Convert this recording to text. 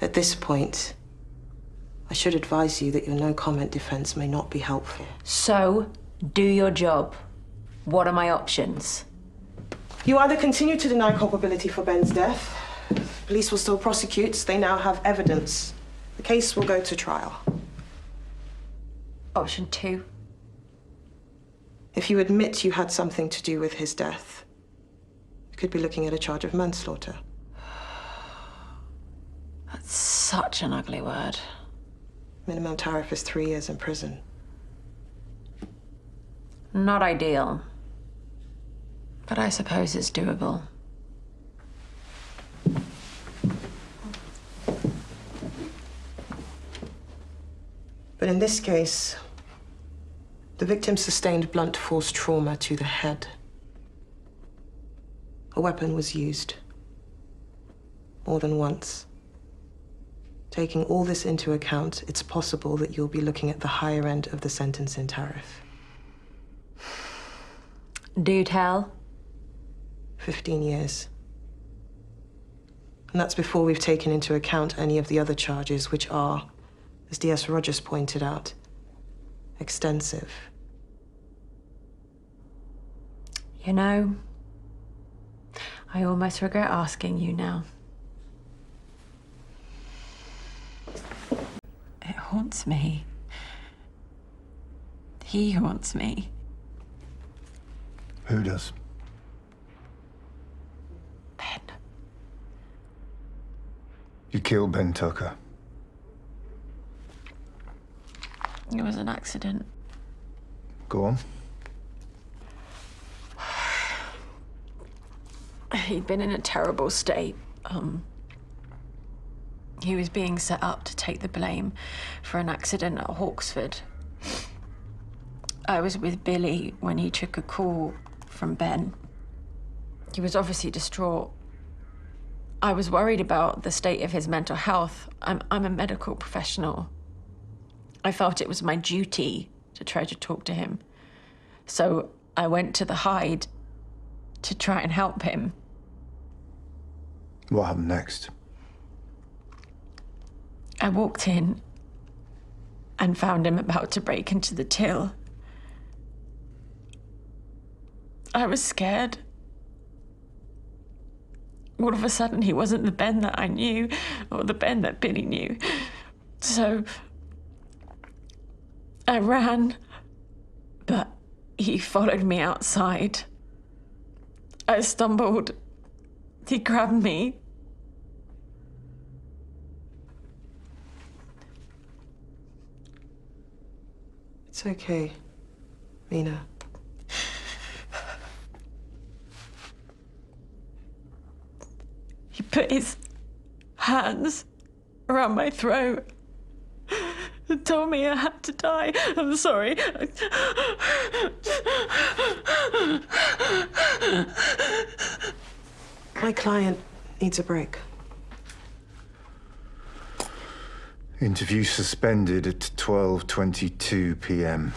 At this point, I should advise you that your no-comment defense may not be helpful. So, do your job. What are my options? You either continue to deny culpability for Ben's death. Police will still prosecute. They now have evidence. The case will go to trial. Option 2. If you admit you had something to do with his death, you could be looking at a charge of manslaughter. That's such an ugly word. Minimum tariff is 3 years in prison. Not ideal. But I suppose it's doable. But in this case, the victim sustained blunt force trauma to the head. A weapon was used. More than once. Taking all this into account, it's possible that you'll be looking at the higher end of the sentencing tariff. Do tell. 15 years. And that's before we've taken into account any of the other charges, which are, as D.S. Rogers pointed out, extensive. You know, I almost regret asking you now. It haunts me. He haunts me. Who does? Ben. You killed Ben Tucker. It was an accident. Go on. He'd been in a terrible state. He was being set up to take the blame for an accident at Hawksford. I was with Billy when he took a call from Ben. He was obviously distraught. I was worried about the state of his mental health. I'm a medical professional. I felt it was my duty to try to talk to him. So I went to the Hyde to try and help him. What happened next? I walked in and found him about to break into the till. I was scared. All of a sudden, he wasn't the Ben that I knew, or the Ben that Billy knew. So I ran, but he followed me outside. I stumbled. He grabbed me. It's okay, Meena. He put his hands around my throat and told me I had to die. I'm sorry. My client needs a break. Interview suspended at 12:22 p.m.